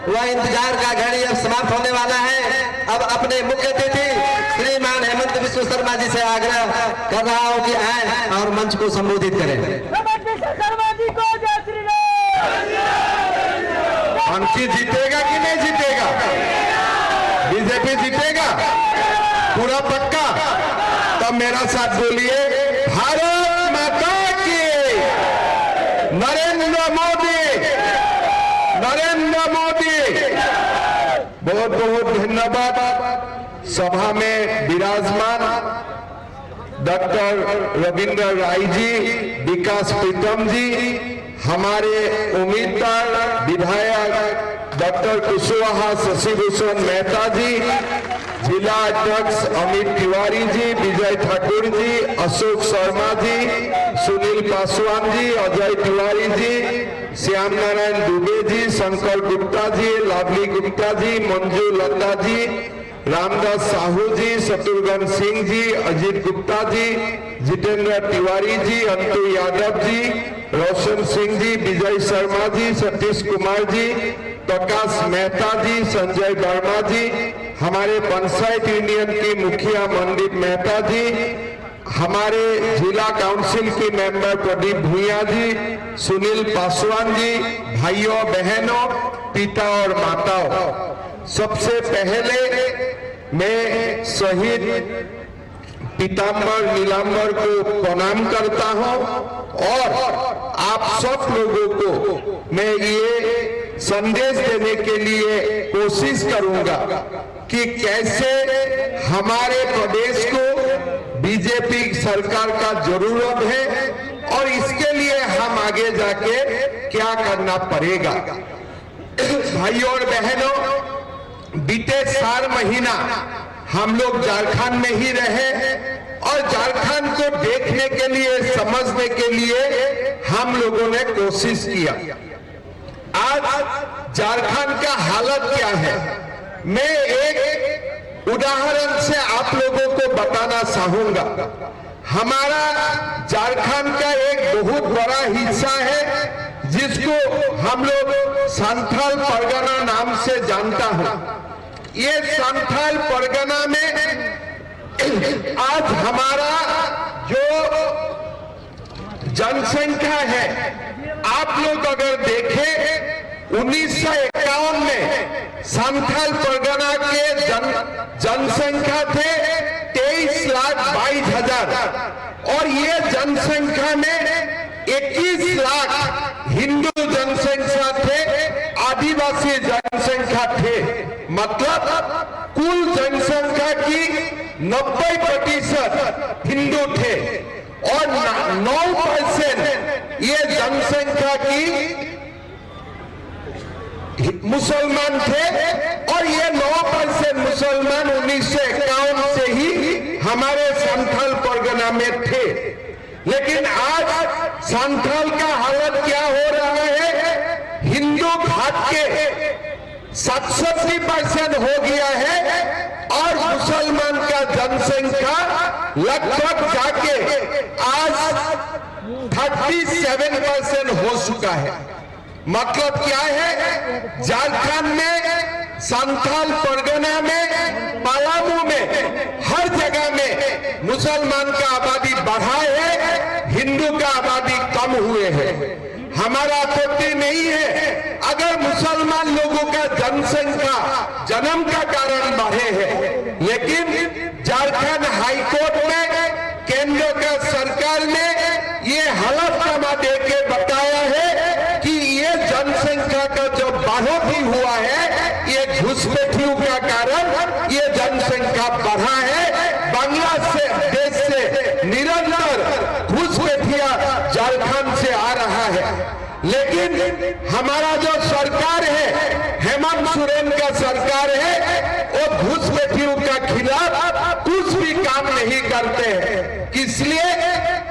वह इंतजार का घड़ी अब समाप्त होने वाला है। अब अपने मुख्य अतिथि श्रीमान हेमंत बिस्व शर्मा जी से आग्रह कर रहा हूं कि आए और मंच को संबोधित करें। पंची जीतेगा कि नहीं जीतेगा? बीजेपी जीतेगा पूरा पक्का? तब मेरा साथ बोलिए, भारत माता की, नरेंद्र मोदी, नरेंद्र मोदी। बहुत बहुत धन्यवाद। सभा में विराजमान डॉक्टर रविंद्र राय जी, विकास प्रीतम जी, हमारे उम्मीदवार विधायक डॉक्टर कुशवाहा शशिभूषण मेहता जी, जिला अध्यक्ष अमित तिवारी जी, विजय ठाकुर जी, अशोक शर्मा जी, सुनील पासवान जी, अजय तिवारी जी, श्याम नारायण दुबे जी, शंकर गुप्ता जी, लाभली गुप्ता जी, मंजू लता जी, रामदास साहू जी, शत्रुघ्न सिंह जी, अजीत गुप्ता जी, जितेंद्र तिवारी जी, अंतु यादव जी, रोशन सिंह जी, विजय शर्मा जी, सतीश कुमार जी, प्रकाश मेहता जी, संजय वर्मा जी, हमारे पंचायत यूनियन की मुखिया मनदीप मेहता जी, हमारे जिला काउंसिल की मेंबर प्रदीप भूया जी, सुनील पासवान जी, भाइयों बहनों, पिता और माताओं, सबसे पहले मैं शहीद पीताम्बर नीलांबर को प्रणाम करता हूं और आप सब लोगों को मैं ये संदेश देने के लिए कोशिश करूंगा कि कैसे हमारे प्रदेश को बीजेपी सरकार का जरूरत है और इसके लिए हम आगे जाके क्या करना पड़ेगा। भाइयों और बहनों, बीते 4 महीना हम लोग झारखंड में ही रहे और झारखंड को देखने के लिए, समझने के लिए हम लोगों ने कोशिश किया। आज झारखंड का हालत क्या है, मैं एक उदाहरण से आप लोगों को बताना चाहूंगा। हमारा झारखंड का एक बहुत बड़ा हिस्सा है जिसको हम लोग संथाल परगना नाम से जानता हूं। ये संथाल परगना में आज हमारा जो जनसंख्या है, आप लोग अगर देखें 1951 में संथाल परगना के जनसंख्या थे 23,22,000 और ये जनसंख्या में 21 लाख हिंदू जनसंख्या थे, आदिवासी जनसंख्या थे। मतलब कुल जनसंख्या की 90% हिंदू थे और 9% ये जनसंख्या की मुसलमान थे और ये 9% मुसलमान 1951 से ही हमारे संथाल परगना में थे। लेकिन आज संथाल का हालत क्या हो रहा है, हिंदू घाट के 67% हो गया है और मुसलमान का जनसंख्या लगभग जाके आज 37% हो चुका है। मतलब क्या है, झारखंड में, संथाल परगना में, पलामू में, हर जगह में मुसलमान का आबादी बढ़ा है, हिंदू का आबादी कम हुए हैं। हमारा आपत्ति नहीं है अगर मुसलमान लोगों का जनसंख्या जन्म का कारण बढ़े है, लेकिन झारखंड हाईकोर्ट में केंद्र का सरकार ने ये हलफनामा देके बताया है कि ये जनसंख्या का जो बढ़ोतरी हुआ है, ये घुसपैठियों का कारण ये जनसंख्या बढ़ा है। बांग्लादेश से निरंतर घुसपैठिया झारखंड से आ रहा है, लेकिन हमारा जो सरकार है, हेमंत सोरेन का सरकार है, वो घुसपैठियों का खिलाफ कुछ भी काम नहीं करते हैं। इसलिए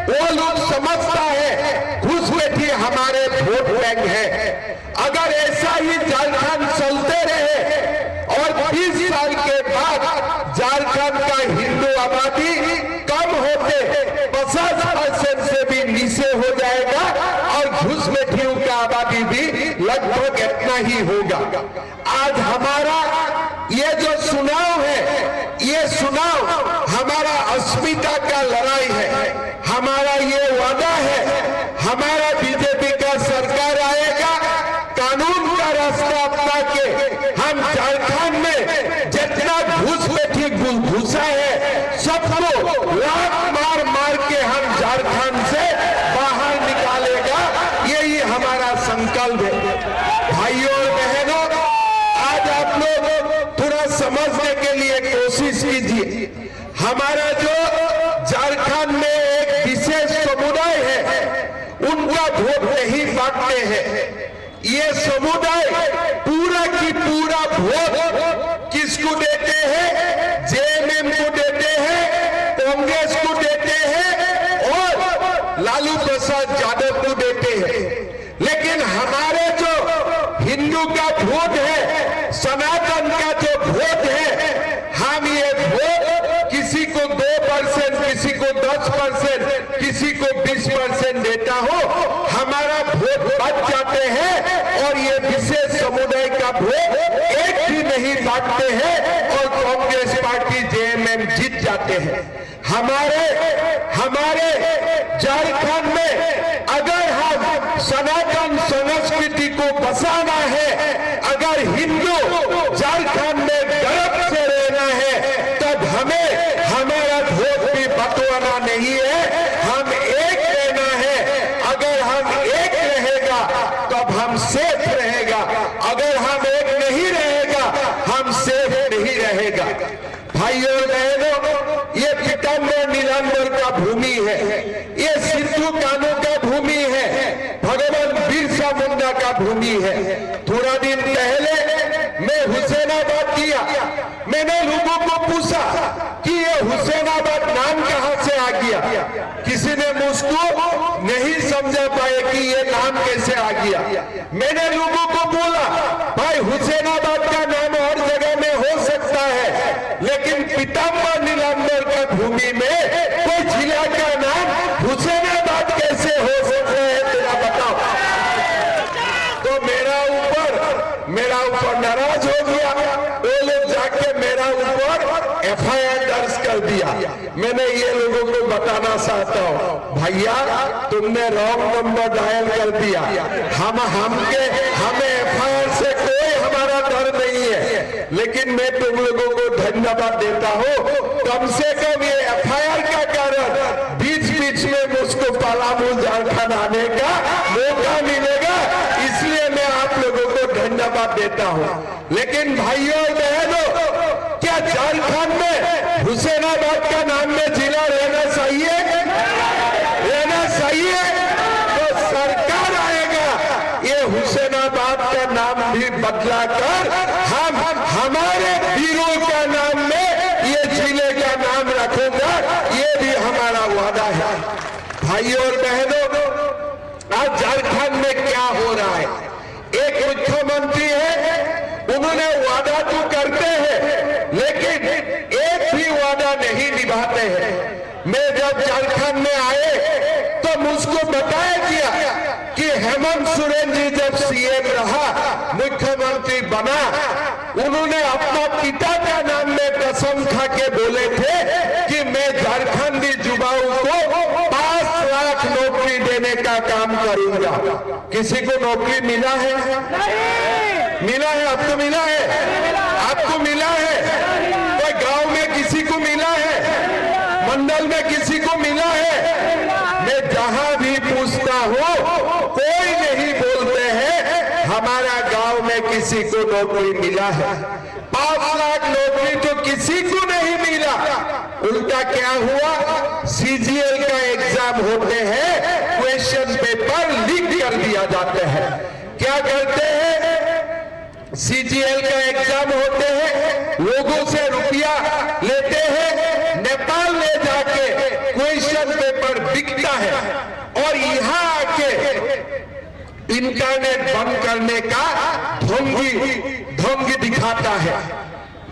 वो लोग समझता है घुसपैठी हमारे वोट बैंक है। अगर ऐसा ही झारखंड चलते रहे और 20 साल के बाद झारखंड का हिंदू आबादी कम होते 50% से भी नीचे हो जाएगा और घुसपैठियों का आबादी भी लगभग इतना ही होगा। आज हमारा ये जो चुनाव है, ये चुनाव हमारा अस्मिता का लड़ाई है, हमारा ये वादा है, हमारा बीजेपी का सरकार आएगा, कानून का रास्ता अपना के हम झारखंड में जितना घुसपैठी घुसा है सबको लात मार मार के हम झारखंड से बाहर निकालेगा, यही हमारा संकल्प है। भाइयों और बहनों, आज आप लोग थोड़ा समझने के लिए कोशिश कीजिए, हमारा जो झारखंड में एक विशेष समुदाय है उनका वोट नहीं बांटते हैं। ये समुदाय पूरा की पूरा वोट किसको देते हैं? जेएमएम को देते हैं, कांग्रेस को देते हैं और लालू प्रसाद यादव को देते हैं। लेकिन हमारे जो हिंदू का वोट है, सनातन का जो वोट है, हम ये वोट किसी को 2%, किसी को 10%, किसी को 20% देता हो, हमारा वोट बच जाते हैं और ये विशेष समुदाय का वोट एक भी नहीं बांटते हैं और कांग्रेस पार्टी जेएमएम जीत जाते हैं। हमारे झारखंड में अगर हम सनातन संस्कृति को बचाना है, अगर हिंदू झारखंड में गर्व से रहना है, तब हमें हमारा वोट भी बंटवाना नहीं है, हम एक रहना है। अगर हम एक रहेगा तब हम सेफ रहेगा, अगर हम एक नहीं रहेगा हम सेफ नहीं रहेगा। भाइयों बहनों, ये पीताम्बर नीलांबर का भूमि है, ये सिद्धू कान्हू का भूमि है, भगवान बिरसा मुंडा का भूमि है। थोड़ा दिन पहले मैं हुसैनाबाद गया, मैंने लोगों को पूछा कि ये हुसैनाबाद नाम कहां से आ गया। किसी ने मुझको नहीं समझा पाए कि ये नाम कैसे आ गया। मैंने लोगों को बोला, भाई हुसैनाबाद का नाम और जगह में हो सकता है, लेकिन पीताम्बर नीलांबर का भूमि में कोई जिला का नाम हुसैनाबाद कैसे हो सकता है, तेरा बताओ। तो मेरा ऊपर नाराज हो गया, वो लोग जाके मेरा ऊपर एफआईआर दर्ज कर दिया। मैंने ये लोगों को बताना चाहता हूँ, भैया तुमने रॉन्ग नंबर डायल कर दिया, हमें एफआईआर से कोई हमारा डर नहीं है, लेकिन मैं तुम लोगों को धन्यवाद देता हूँ, कम से कम ये एफआईआर का कारण बीच बीच में मुझको पलामू झारखंड आने का मौका मिलेगा, इसलिए मैं आप लोगों को धन्यवाद देता हूँ। लेकिन भाइयों बहनों, क्या झारखंड में हुसैनाबाद का नाम में जिला रहना चाहिए? रहना चाहिए। तो सरकार आएगा, ये हुसैनाबाद का नाम भी बदला कर हम हमारे वीरों का नाम में ये जिले का नाम रखूंगा, ये भी हमारा वादा है। भाइयों और बहनों, आज झारखंड में क्या हो रहा है? एक मुख्यमंत्री है, उन्होंने वादा तो करते हैं लेकिन एक भी वादा नहीं निभाते हैं। मैं जब झारखंड में आए तो मुझको बताया गया कि हेमंत सोरेन जी जब सीएम रहा, मुख्यमंत्री बना, उन्होंने अपना पिता का नाम में कसम खा के बोले थे कि मैं झारखंडी युवाओं को 5 लाख नौकरी देने का काम करूंगा। किसी को नौकरी मिला है? मिला है? आपको मिला है? आपको मिला है? कोई गांव में किसी को मिला है? मंडल में किसी को मिला है? मैं जहां भी पूछता हूं, कोई नहीं बोलते हैं हमारा गांव में किसी को नौकरी मिला है। 5 लाख नौकरी तो किसी को नहीं मिला। उल्टा क्या हुआ? सीजीएल का एग्जाम होते हैं, क्वेश्चन पेपर लीक कर दिया जाते हैं। क्या करते हैं? सीजीएल का एग्जाम होते हैं, लोगों से रुपया लेते हैं, नेपाल ले जाके क्वेश्चन पेपर बिकता है और यहाँ आके इंटरनेट बंद करने का ढोंगी दिखाता है।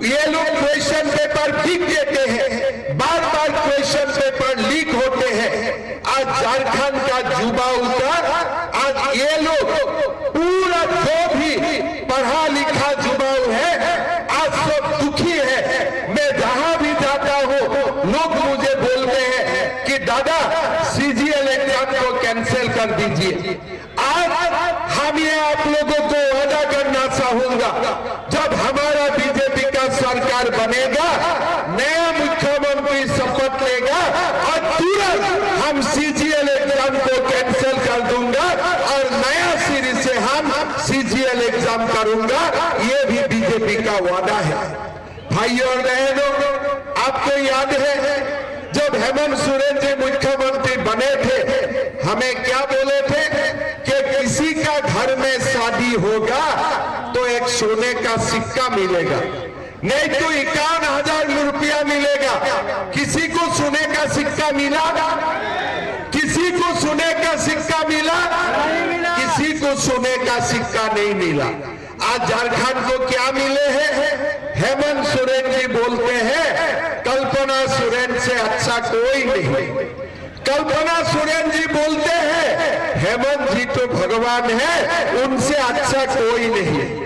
ये लोग क्वेश्चन पेपर बिक देते हैं, बार बार क्वेश्चन पेपर लीक होते हैं। आज झारखंड का युवा उतर, आज ये लोग पूरा जो भी पढ़ा लिखा युवा कीजिए। आज हम ये आप लोगों को वादा करना चाहूंगा, जब हमारा बीजेपी का सरकार बनेगा, नया मुख्यमंत्री शपथ लेगा और तुरंत हम सीजीएल एग्जाम को कैंसिल कर दूंगा और नया सिरे से हम सीजीएल एग्जाम करूंगा। ये भी बीजेपी का वादा है। भाइयों और बहनों, आपको याद है जब हेमंत सोरेन जी मुख्यमंत्री बने थे, हमें क्या बोले थे कि किसी का घर में शादी होगा तो एक सोने का सिक्का मिलेगा, नहीं तो 51,000 रुपया मिलेगा। किसी को सोने का सिक्का मिला? किसी को सोने का सिक्का मिला? किसी को सोने का सिक्का नहीं मिला। आज झारखंड को क्या मिले हैं? हेमंत सोरेन जी बोलते हैं कल्पना सोरेन से अच्छा कोई नहीं। कल्पना सोरेन जी बोलते हैं हेमंत जी तो भगवान है, उनसे अच्छा कोई नहीं।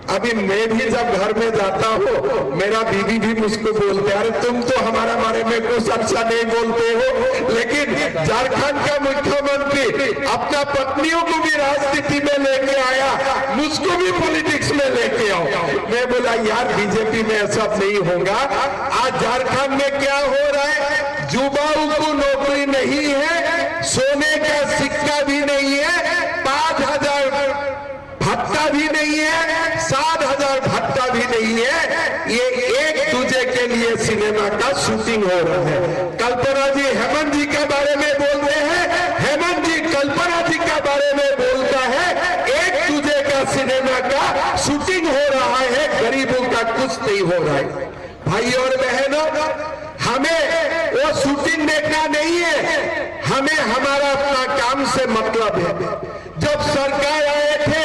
अभी मैं भी जब घर में जाता हूँ, मेरा बीवी भी मुझको बोलते हैं, अरे तुम तो हमारे बारे में कुछ अच्छा नहीं बोलते हो। लेकिन झारखंड का मुख्यमंत्री अपना पत्नियों को भी राजनीति में लेके आया, मुझको भी पॉलिटिक्स में लेके आओ। मैं बोला यार बीजेपी में ऐसा नहीं होगा। आज झारखंड में क्या हो रहा है? युवाओं को नौकरी नहीं है, सोने का सिक्का भी नहीं है, 5,000 भत्ता भी नहीं है, 7,000 भत्ता भी नहीं है। ये एक दूसरे के लिए सिनेमा का शूटिंग हो रहा है। कल्पना जी हेमंत जी के बारे में बोलते हैं, हेमंत जी कल्पना जी के बारे में बोलता है, एक दूसरे का सिनेमा का शूटिंग हो रहा है, गरीबों का कुछ नहीं हो रहा है। भाई और बहनों, हमें वो शूटिंग देखना नहीं है, हमें हमारा अपना काम से मतलब है। जब सरकार आए थे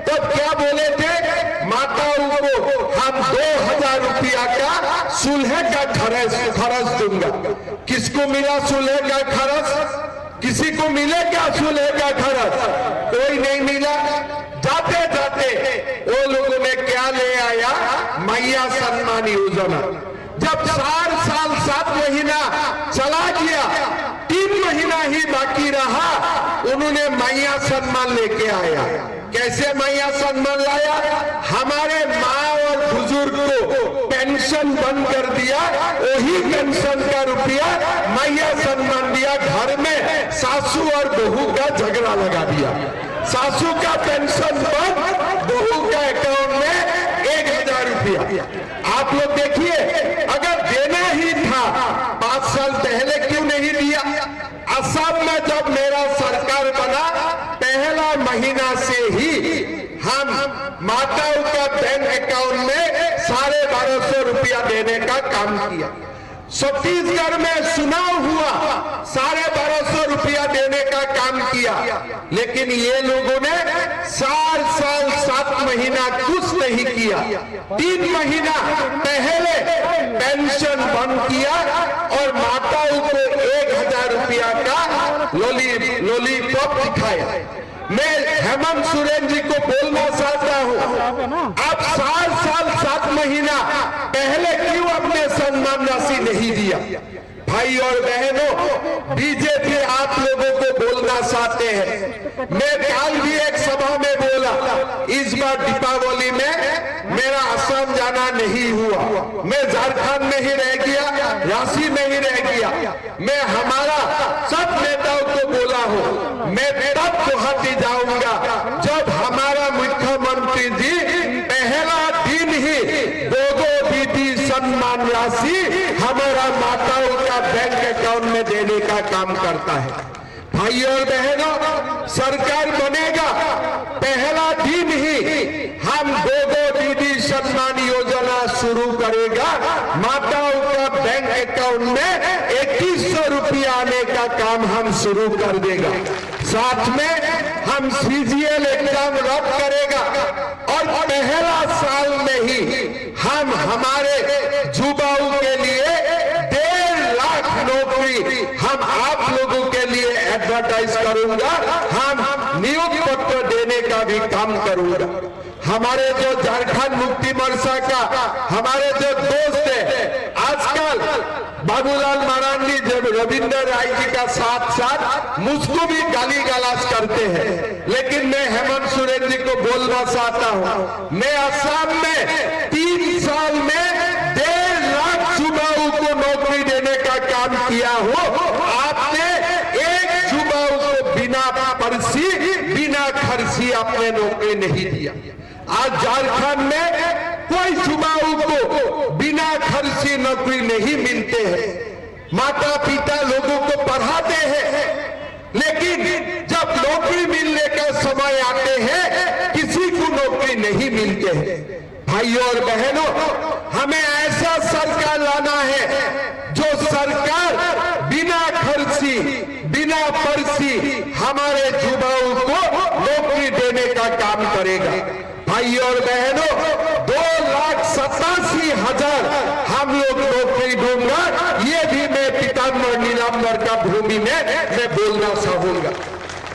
तब क्या बोले थे? माताओं को हम 2,000 रुपया का सुलह का खर्च दूंगा। किसको मिला सुलह का खर्च? किसी को मिले क्या सुलह का खर्च? कोई नहीं मिला। जाते जाते वो लोगों ने क्या ले आया? मैया सम्मान योजना। जब 4 साल 7 महीना चला गया, 3 महीना ही बाकी रहा, उन्होंने मैया सम्मान लेके आया। कैसे मैया सम्मान लाया? हमारे माँ और बुजुर्ग को पेंशन बंद कर दिया, वही पेंशन का रुपया मैया सम्मान दिया। घर में सासू और बहू का झगड़ा लगा दिया। सासू का पेंशन बंद, बहू का अकाउंट में 1,000 रुपया। आप लोग देखिए, अगर देना ही था 5 साल पहले क्यों नहीं दिया? असम में जब मेरा सरकार बना, पहला महीना से ही हम माताओं का बैंक अकाउंट में 1250 रुपया देने का काम किया। छत्तीसगढ़ में चुनाव हुआ, 1250 रुपया देने का काम किया। लेकिन ये लोगों ने 4 साल 7 महीना कुछ नहीं किया। 3 महीना पहले पेंशन बंद किया और माताओं को 1,000 रुपया का लॉलीपॉप दिखाया। मैं हेमंत सोरेन जी को बोलना चाहता हूं, आप 4 साल 7 महीना पहले क्यों अपने सम्मान राशि नहीं दिया? भाई और बहनों, बीजेपी आप लोगों को बोलना चाहते हैं। मैं कल भी एक सभा में बोला, इस बार दीपावली में मेरा असम जाना नहीं हुआ, मैं झारखंड में ही रह गया, रांची में ही रह गया। मैं हमारा सब नेताओं को बोला हूं, मैं तब गुवाहाटी जाऊंगा जब हमारा मुख्यमंत्री जी पहला दिन ही 2 दीदी सम्मान राशि हमारा माताओं का बैंक अकाउंट में देने का काम करता है। भाई और बहनों, सरकार बनेगा, पहला दिन ही हम 2 दीदी सम्मान योजना शुरू करेगा। माताओं का बैंक अकाउंट में 2100 रुपया आने का काम हम शुरू कर देगा। साथ में हम सीजीएल एग्जाम रद्द करेगा और पहला साल में ही हम हमारे युवाओं के लिए 1.5 लाख नौकरी हम आप लोगों के लिए एडवर्टाइज करूंगा, हम नियुक्ति पत्र देने का भी काम करूंगा। हमारे जो झारखंड मुक्ति मोर्चा का हमारे जो दोस्त है, आजकल बाबूलाल मरांडी जब रविंद्र राय जी का साथ साथ मुझको भी गाली गलौज करते हैं, लेकिन मैं हेमंत सोरेन जी को बोलना चाहता हूं, मैं असम में 3 साल में 1.5 लाख युवाओं को नौकरी देने का काम किया हूं। आपने एक युवाओं को बिना पर्ची बिना खर्ची आपने नौकरी नहीं दिया। आज झारखंड में कोई युवाओं को बिना खर्ची नौकरी नहीं मिलते हैं। माता पिता लोगों को पढ़ाते हैं, लेकिन जब नौकरी मिलने का समय आते हैं किसी को नौकरी नहीं मिलते हैं। भाइयों और बहनों, हमें ऐसा सरकार लाना है जो सरकार बिना खर्ची बिना पर्ची हमारे युवाओं को नौकरी देने का काम करेगा। भाइयों और बहनों, 2,87,000 हम लोग नौकरी दूंगा, ये भी मैं पीताम्बर नीलांबर का भूमि में मैं बोलना चाहूंगा।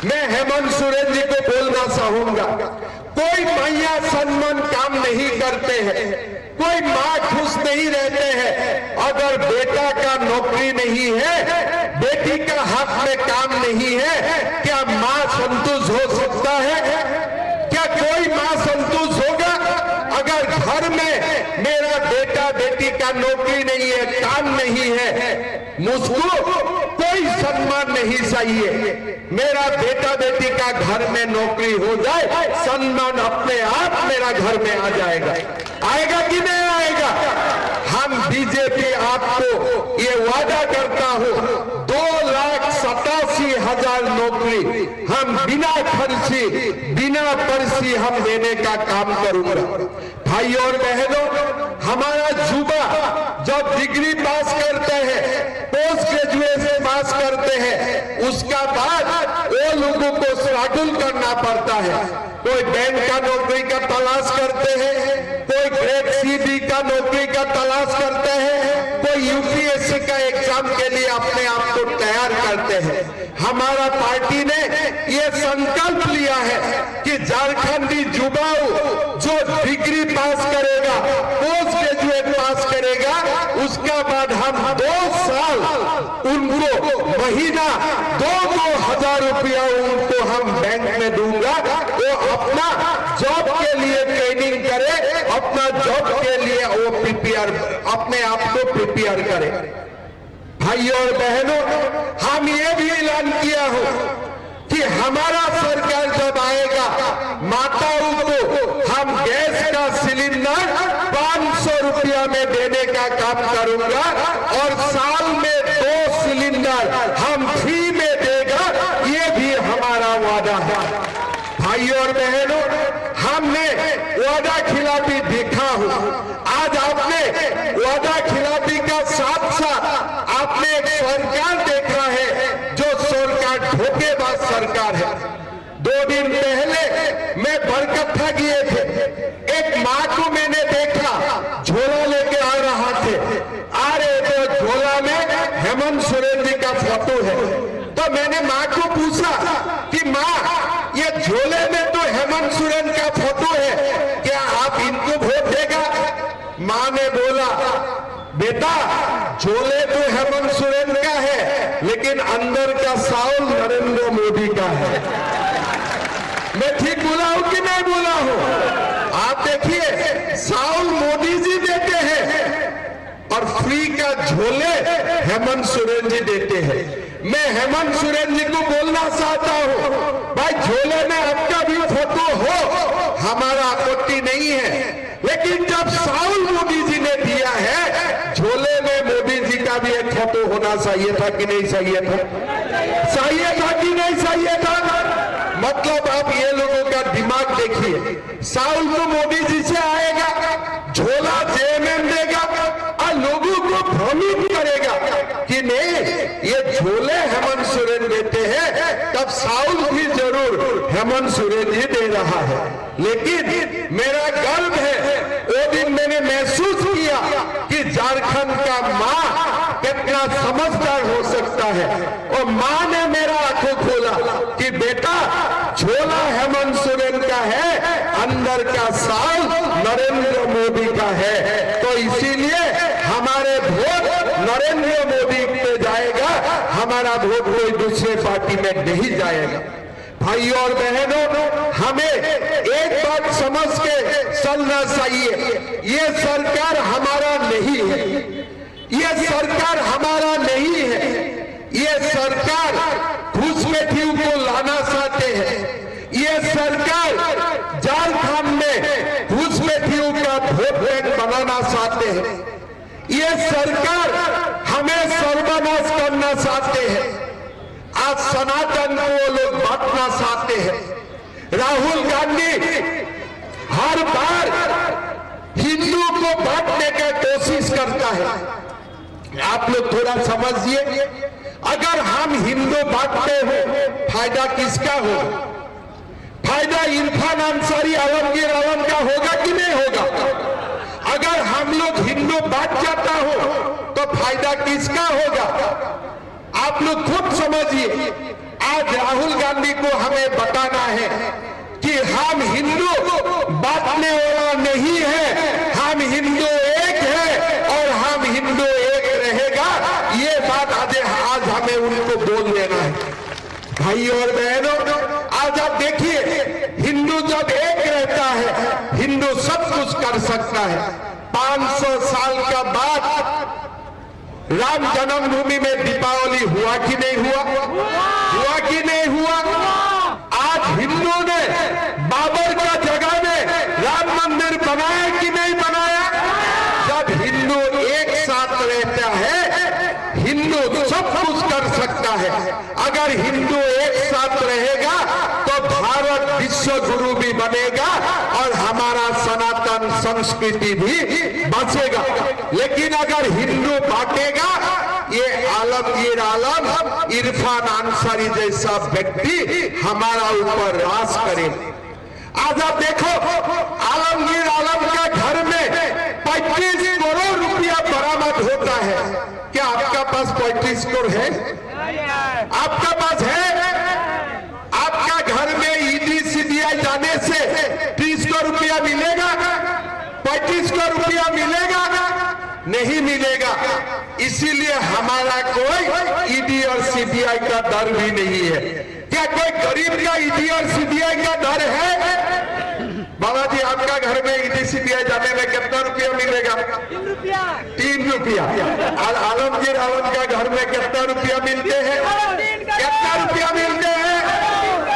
मैं हेमंत सोरेन जी को बोलना चाहूंगा, कोई मैया सम्मान काम नहीं करते हैं, कोई माँ खुश नहीं रहते हैं। अगर बेटा का नौकरी नहीं है, बेटी का हक में काम नहीं है, क्या माँ संतुष्ट हो सकता है? क्या कोई माँ संतुष्ट होगा? अगर घर में मेरा बेटा बेटी का नौकरी नहीं है, काम नहीं है, मुझको कोई सम्मान नहीं चाहिए। मेरा बेटा बेटी का घर में नौकरी हो जाए, सम्मान अपने आप मेरा घर में आ जाएगा। आएगा कि नहीं आएगा? हम बीजेपी आपको ये वादा करता हूं, 2,87,000 नौकरी हम बिना खर्ची बिना पर्ची हम देने का काम करूंगा। भाइयों और बहनों, हमारा युवा जब डिग्री पास करते हैं, पोस्ट ग्रेजुएशन पास करते हैं, उसका बाद वो लोगों को स्ट्रगल करना पड़ता है। कोई बैंक का नौकरी का तलाश करते हैं, कोई ग्रेड सी का नौकरी का तलाश करते हैं, कोई यूपीएससी का एग्जाम के लिए अपने आप को तैयार करते हैं। हमारा पार्टी ने ये संकल्प लिया है कि झारखंडी युवाओं जो डिग्री पास करेगा, पोस्ट ग्रेजुएट पास करेगा, उसका बाद हम 2 साल उनको महीना 2-2 हजार रुपया उनको हम बैंक में दूंगा। वो अपना जॉब के लिए ट्रेनिंग करे, अपना जॉब के लिए वो प्रिपेयर, अपने आप को प्रिपेयर करे। भाइयों और बहनों, हम ये भी ऐलान किया हो कि हमारा सरकार जब आएगा, माताओं को हम गैस का सिलेंडर 500 रुपया में देने का काम करूंगा और साल में 2 सिलेंडर हम फ्री में देगा, ये भी हमारा वादा है। भाइयों और बहनों, हमने वादा खिलाफी देखा हो। आज आपने वादा खिलाफी का साथ साथ आपने एक सरकार देखा है जो सरकार धोखेबाज सरकार है। 2 दिन पहले मैं बरकट्ठा गए थे, एक माँ को मैंने देखा, झोला लेके आ रहा थे, आ रहे तो झोला में हेमंत सोरेन जी का फोटो है। तो मैंने माँ को पूछा कि माँ, ये झोले में तो हेमंत सोरेन का फोटो है, क्या आप इनको वोट देगा? माँ ने बोला, बेटा झोले तो हेमंत सोरेन का है, लेकिन अंदर का साउल नरेंद्र मोदी का है। मैं ठीक बोला हूं कि नहीं बोला हूं? आप देखिए, साउल मोदी जी देते हैं और फ्री का झोले हेमंत सोरेन जी देते हैं। मैं हेमंत सोरेन जी को बोलना चाहता हूं, भाई झोले में आपका भी फोटो हो, हमारा आपत्ति नहीं है, लेकिन जब साउल मोदी जी ने दिया है, झोले में मोदी जी का भी एक फोटो होना चाहिए था कि नहीं चाहिए था? चाहिए था कि नहीं चाहिए था? मतलब आप ये लोगों का दिमाग देखिए, साउल तो मोदी जी से आएगा, झोला जेएमएम देगा और लोगों को भ्रमित करेगा कि नहीं, ये झोले हेमंत सोरेन देते हैं, तब साउल भी जरूर हेमंत सोरेन ही दे रहा है। लेकिन मेरा गर्व है, वो दिन मैंने महसूस किया कि झारखंड का माँ कितना समझदार हो सकता है, और माँ ने मेरा आंखों खोला कि बेटा झोला हेमंत सोरेन का है, अंदर का साउल नरेंद्र मोदी का है। तो इसीलिए हमारे हमारा वोट कोई दूसरे पार्टी में नहीं जाएगा। भाइयों और बहनों, हमें एक बात समझ के चलना चाहिए, ये सरकार हमारा नहीं है, ये सरकार हमारा नहीं है, ये सरकार घुसपैठियों को लाना चाहते हैं। ये सरकार झारखंड में घुसपैठियों का वोट बैंक बनाना चाहते हैं। ये सरकार हमें सर्वनाश करना चाहते हैं। आज सनातन को वो लोग बांटना चाहते हैं। राहुल गांधी हर बार हिंदू को बांटने का कोशिश करता है। आप लोग थोड़ा समझिए, अगर हम हिंदू बांटते हो फायदा किसका होगा? फायदा इरफान अंसारी आलमगीर आलम का होगा कि नहीं होगा? अगर हम लोग हिंदू बांट जाता हो तो फायदा किसका होगा? आप लोग खुद समझिए। आज राहुल गांधी को हमें बताना है कि हम हिंदू बांटने वाला नहीं है, हम हिंदू एक है और हम हिंदू एक रहेगा। ये बात आज हमें उनको बोल देना है। भाइयों और बहनों, आज आप देखिए, हिंदू जब एक रहता है, हिंदू सब कुछ कर सकता है। 500 साल का बाद राम जन्मभूमि में दीपावली हुआ कि नहीं हुआ? हुआ कि नहीं हुआ? आज हिंदू ने बाबर का जगह में राम मंदिर बनाया कि नहीं बनाया? जब हिंदू एक साथ रहता है, हिंदू सब कुछ कर सकता है। अगर हिंदू एक साथ रहेगा तो भारत विश्व गुरु भी बनेगा और हमारा सनातन संस्कृति भी बचेगा। लेकिन अगर हिंदू बांटेगा, ये आलमगीर आलम, इरफान अंसारी जैसा व्यक्ति हमारा ऊपर राज करे। आज आप देखो, आलमगीर आलम का घर में 35 करोड़ रुपया बरामद होता है। क्या आपका पास 35 करोड़ है? आपका पास है? आपका घर में ईडी सीबीआई जाने से 30 करोड़ रुपया मिलेगा? 35 करोड़ रुपया मिलेगा? नहीं मिलेगा। इसीलिए हमारा कोई ईडी और सीबीआई का डर भी नहीं है। क्या कोई गरीब का ईडी और सीबीआई का डर है? बाबा जी, आपका घर में ईडी सीबीआई जाने में कितना रुपया मिलेगा? 3 रुपया। और आलमगीर आलम का घर में कितना रुपया मिलते हैं? कितना रुपया मिलते हैं?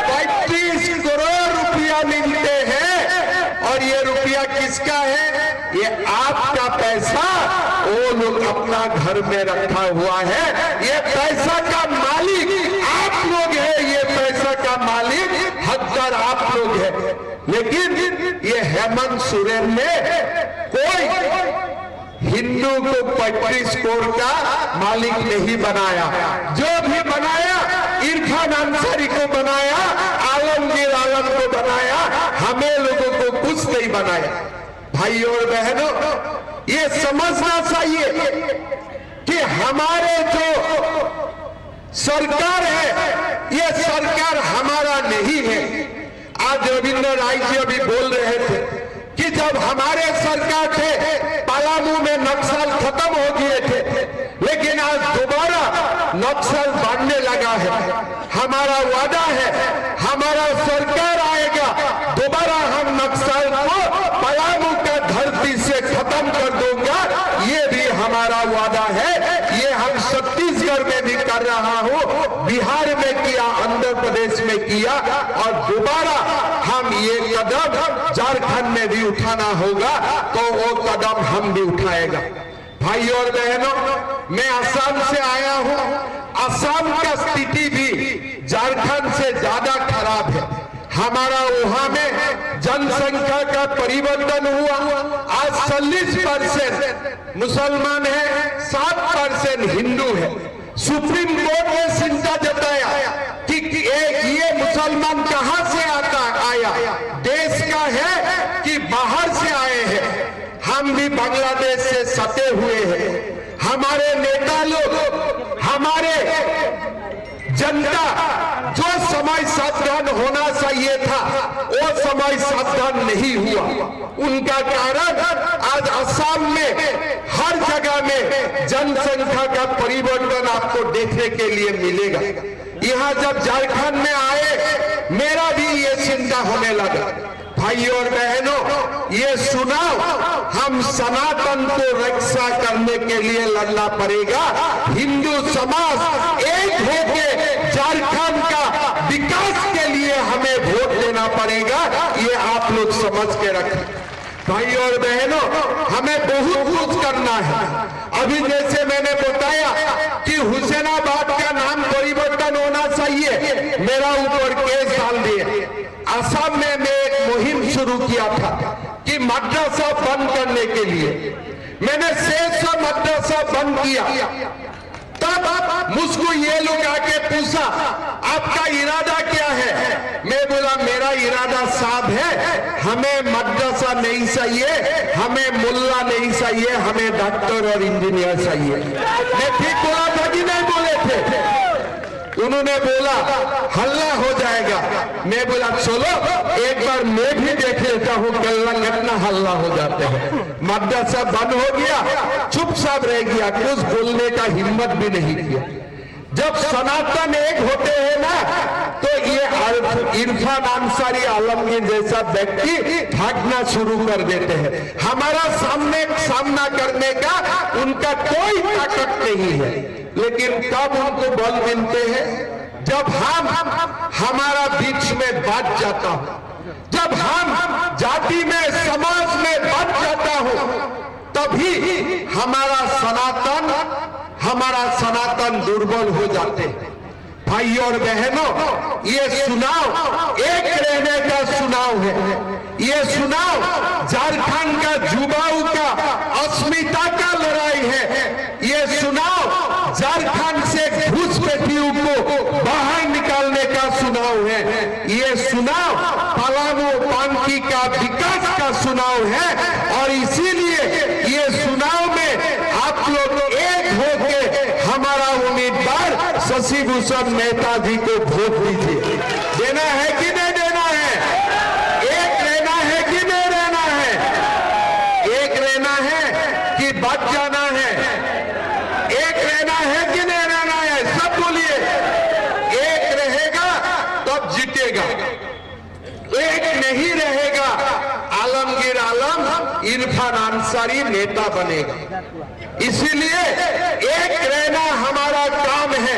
35 करोड़ रुपया मिलते हैं। और ये रुपया किसका है? ये आपका पैसा वो लोग अपना घर में रखा हुआ है। ये पैसा का मालिक आप लोग हैं, ये पैसा का मालिक हकदार आप लोग हैं। लेकिन ये हेमंत सोरेन ने कोई हिंदू को 35 करोड़ का मालिक नहीं बनाया। जो भी बनाया, इरफान अंसारी को बनाया, आलमगीर आलम को बनाया, हमें लोगों को कुछ नहीं बनाया। भाइयों और बहनों, ये समझना चाहिए कि हमारे जो सरकार है, ये सरकार हमारा नहीं है। आज रविंद्र राय जी अभी बोल रहे थे कि जब हमारे सरकार थे, पलामू में नक्सल खत्म हो गए थे, लेकिन आज दोबारा नक्सल बढ़ने लगा है। हमारा वादा है, हमारा सरकार आएगा, दोबारा हम नक्सल को पलामू का धरती से खत्म कर दूंगा। ये भी हमारा वादा है। ये हम छत्तीसगढ़ में भी कर रहा हूं, बिहार में किया, आंध्र प्रदेश में किया, और दोबारा हम ये कदम झारखंड में भी उठाना होगा तो वो कदम हम भी उठाएगा। भाइयों और बहनों, मैं असम से आया हूं। असम का स्थिति भी झारखंड से ज्यादा खराब है। हमारा वहां में जनसंख्या का परिवर्तन हुआ। आज 40% मुसलमान है, 7% हिंदू है। सुप्रीम कोर्ट ने चिंता जताया कि ये मुसलमान कहां से आया, देश का है कि बाहर से आए हैं। हम भी बांग्लादेश से सटे हुए हैं। हमारे नेता लोग, हमारे जनता जो समय सावधान होना चाहिए था, वो समय सावधान नहीं हुआ। उनका कारण आज असम में हर जगह में जनसंख्या का परिवर्तन आपको देखने के लिए मिलेगा। यहाँ जब झारखंड में आए मेरा भी ये चिंता होने लगा, भाइयों और बहनों ये सुनाओ, हम सनातन को रक्षा करने के लिए लड़ना पड़ेगा। हिंदू समाज एक होकर झारखंड का विकास के लिए हमें वोट देना पड़ेगा, ये आप लोग समझ के रखें। भाइयों और बहनों हमें बहुत कुछ करना है। अभी जैसे मैंने बताया कि हुसैनाबाद का नाम परिवर्तन होना चाहिए, मेरा ऊपर केस डाल दिए। असम में मैं एक मुहिम शुरू किया था कि मदरसा बंद करने के लिए, मैंने 600 मदरसा बंद किया। तब मुझको ये लोग आके पूछा आपका इरादा क्या है, मैं बोला मेरा इरादा साफ है, हमें मदरसा नहीं चाहिए, हमें मुल्ला नहीं चाहिए, हमें डॉक्टर और इंजीनियर चाहिए। मैं ठीक बोला था कि नहीं बोले थे? उन्होंने बोला हल्ला हो जाएगा। मैं बोला चलो एक बार मैं भी देख लेता हूँ कितना हल्ला हो जाते हैं। मदरसा बंद हो गया, चुपचाप रह गया, कुछ बोलने का हिम्मत भी नहीं किया। जब सनातन एक होते हैं ना तो ये इरफान अंसारी आलमगीर जैसा व्यक्ति भागना शुरू कर देते हैं। हमारा सामना करने का उनका कोई ताकत नहीं है। लेकिन कब उनको बल मिलते हैं जब हमारा बीच में बच जाता हो, जब हम जाति में समाज में बच जाता हो, तभी हमारा सनातन दुर्बल हो जाते हैं। भाइयों और बहनों ये चुनाव एक रहने का चुनाव है। ये चुनाव झारखंड का युवाओं का अस्मिता का लड़ाई है। ये चुनाव झारखंड से घुसपैठियों को बाहर निकालने का चुनाव है। ये चुनाव पलामू पानकी का विकास का चुनाव है और इसीलिए ये चुनाव में आप लोग एक होकर हमारा उम्मीदवार शशि भूषण मेहता जी को वोट दीजिए। देना है कि नहीं देना है? एक रहना है कि नहीं रहना है? एक रहना है कि बच जाना है? एक रहना है कि नहीं रहना है? सब बोलिए। एक रहेगा तब जीतेगा, एक नहीं रहेगा आलमगीर आलम इरफान अंसारी नेता बनेगा। इसीलिए एक रहना हमारा काम है।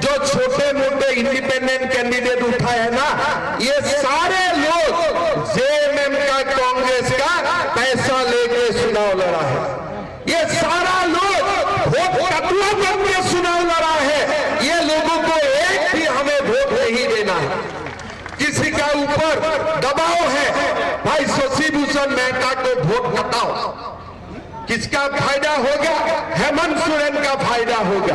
जो छोटे मोटे इंडिपेंडेंट कैंडिडेट उठाए हैं ना, ये सारे लोग जेएमएम का कांग्रेस का पैसा लेके चुनाव लड़ा है। ये सारा लोग वोट कतला बन के चुनाव लड़ा है। ये लोगों को एक भी हमें वोट नहीं देना है। किसी का ऊपर दबाव है, भाई शशि भूषण मेहता को वोट बताओ। किसका फायदा होगा? हेमंत सोरेन का फायदा होगा।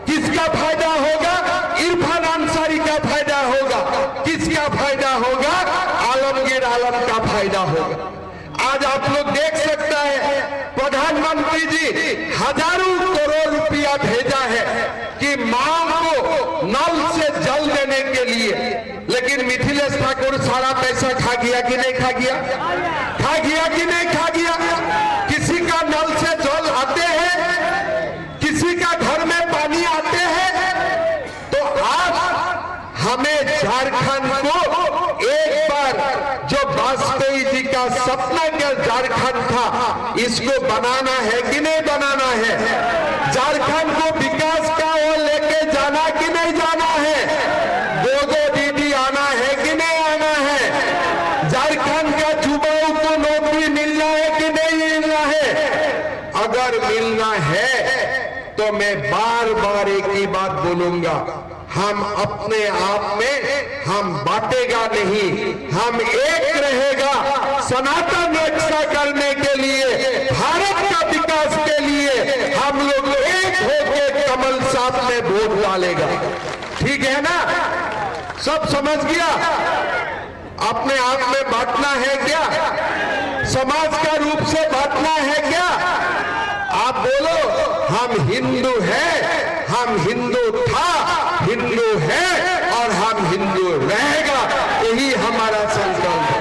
किसका फायदा होगा? इरफान अंसारी का फायदा होगा। किसका फायदा होगा? आलमगीर आलम का फायदा होगा। आज आप लोग देख सकता है प्रधानमंत्री जी हजारों करोड़ रुपया भेजा है कि मां को नल से जल देने के लिए, लेकिन मिथिलेश ठाकुर सारा पैसा खा गया कि नहीं खा गया? खा गया कि नहीं खा गया? किसी का नल से जल आते हैं, किसी का घर में पानी आते हैं। तो आज हमें झारखंड को एक बार जो वाजपेयी जी का सपना का झारखंड था, इसको बनाना है कि नहीं बनाना है? झारखंड को विकास का ओर लेके जाना कि नहीं जाना है? दो दीदी आना है कि नहीं आना है? झारखंड का युवाओं को नौकरी मिलना है कि नहीं मिलना है? अगर मिलना है तो मैं बार बार एक ही बात बोलूंगा, हम अपने आप में हम बांटेगा नहीं, हम एक रहेगा। सनातन रक्षा करने के लिए, भारत का विकास के लिए हम लोग एक होकर कमल साथ में वोट डालेगा। ठीक है ना? सब समझ गया? अपने आप में बांटना है क्या? समाज का रूप से बांटना है क्या? आप बोलो हम हिंदू हैं, हम हिंदू था, हिंदू है और हम हिंदू रहेगा। यही हमारा संकल्प है।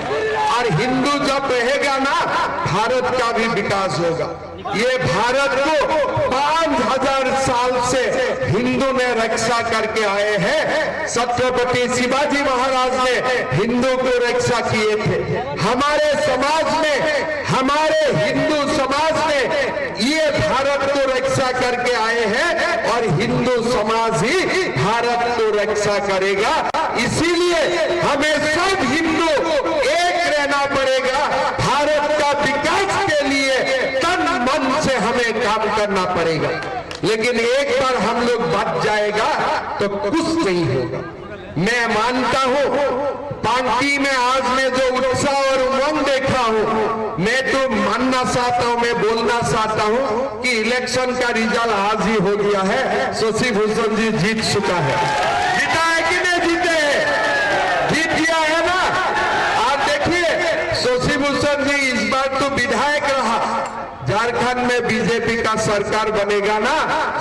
और हिंदू जब रहेगा ना, भारत भारत का भी विकास होगा। ये भारत को 5000 साल से हिंदू ने रक्षा करके आए हैं। छत्रपति शिवाजी महाराज ने हिंदू को रक्षा किए थे। हमारे समाज में, हमारे हिंदू समाज में ये भारत को रक्षा करके आए हैं और हिंदू समाज ही भारत को रक्षा करेगा। इसीलिए हमें सब हिंदू एक रहना पड़ेगा। भारत का विकास के लिए तन मन से हमें काम करना पड़ेगा। लेकिन एक बार हम लोग बच जाएगा तो कुछ नहीं होगा। मैं मानता हूं पांकी में आज मैं जो उत्साह और उमंग देखा हूं, मैं तो मानना चाहता हूं, मैं बोलना चाहता हूं कि इलेक्शन का रिजल्ट आज ही हो गया है। शशि भूषण जी जीत चुका है। जीता है कि नहीं जीते हैं? जीत गया है ना। आप देखिए शशि भूषण जी इस बार तो विधायक रहा। झारखंड में बीजेपी का सरकार बनेगा ना,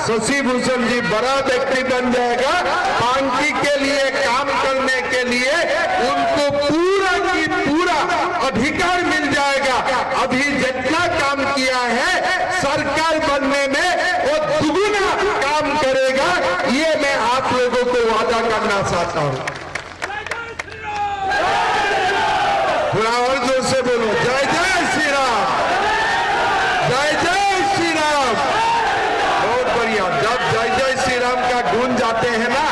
शशि भूषण जी बड़ा व्यक्ति बन जाएगा। पांकी के लिए काम करने के लिए उनको पूरा की पूरा अधिकार मिल जाएगा। अभी जितना काम किया है सरकार बनने में वो दुगुना काम करेगा। ये मैं आप लोगों को वादा करना चाहता हूं। थोड़ा और जोर से बोलो, जय जय श्री राम, जय जय श्री राम। बहुत बढ़िया। जब जय जय श्री राम का गुण जाते हैं ना,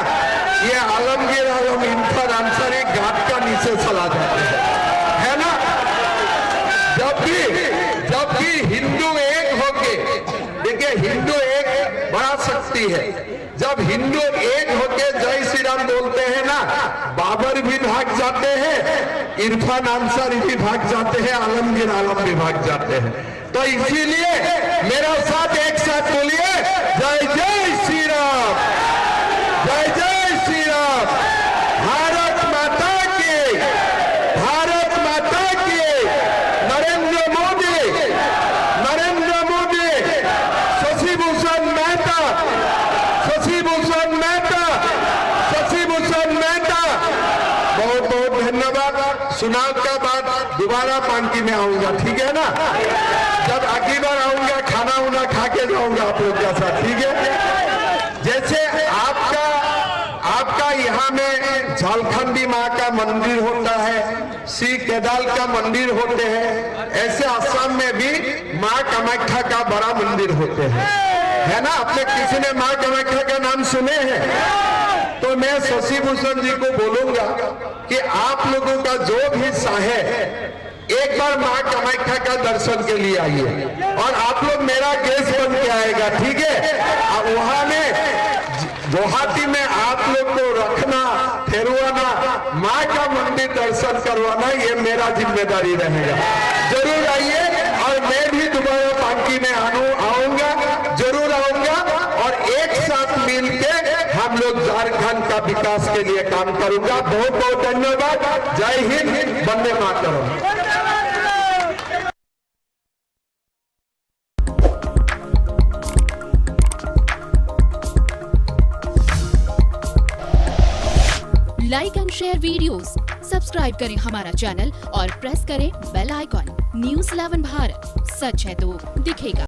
ये आलमगीर आलम इनफर आंसर एक घाट का नीचे चला जाता है ना। जबकि हिंदू एक होके, देखिए हिंदू एक बड़ा शक्ति है। जब हिंदू एक होके जय श्री राम बोलते हैं ना, बाबर भी भाग जाते हैं, इरफान अंसारी भी भाग जाते हैं, आलमगीर आलम भी भाग जाते हैं। तो इसीलिए मेरा साथ एक साथ बोलिए, जय जय श्री राम, जय जय श्री राम। भारत माता की, भारत माता की। नरेंद्र मोदी, नरेंद्र मोदी, शशि भूषण मेहता, शशि भूषण मेहता, शशि भूषण मेहता। बहुत बहुत धन्यवाद। चुनाव का बाद दोबारा पांकी में आऊंगा, ठीक है ना। जब अगली बार आऊंगा खाना उना खा के जाऊंगा आप लोग के साथ, ठीक है। जैसे आपका यहाँ में झालखंडी माँ का मंदिर होता है, श्री केदार का मंदिर होते हैं, ऐसे असम में भी माँ कामाख्या का बड़ा मंदिर होते हैं, है ना। आपने किसी ने माँ कामाख्या का नाम सुने हैं? तो मैं शशि भूषण जी को बोलूंगा कि आप लोगों का जो भी हिस्सा है, एक बार माँ कामाख्या का दर्शन के लिए आइए और आप लोग मेरा गेस्ट बन के आएगा, ठीक है। वहां में गुवाहाटी में आप लोग को रखना, फेरवाना, माँ का मंदिर दर्शन करवाना, ये मेरा जिम्मेदारी रहेगा। जरूर आइए और मैं भी दोबारा पांकी में आऊंगा, जरूर आऊंगा और एक साथ मिलके हम लोग झारखंड का विकास के लिए काम करूंगा। बहुत बहुत धन्यवाद। जय हिंद, वंदे मातरम। Like and share videos, subscribe करें हमारा चैनल और प्रेस करें बेल आइकॉन। न्यूज़ 11 भारत, सच है तो दिखेगा।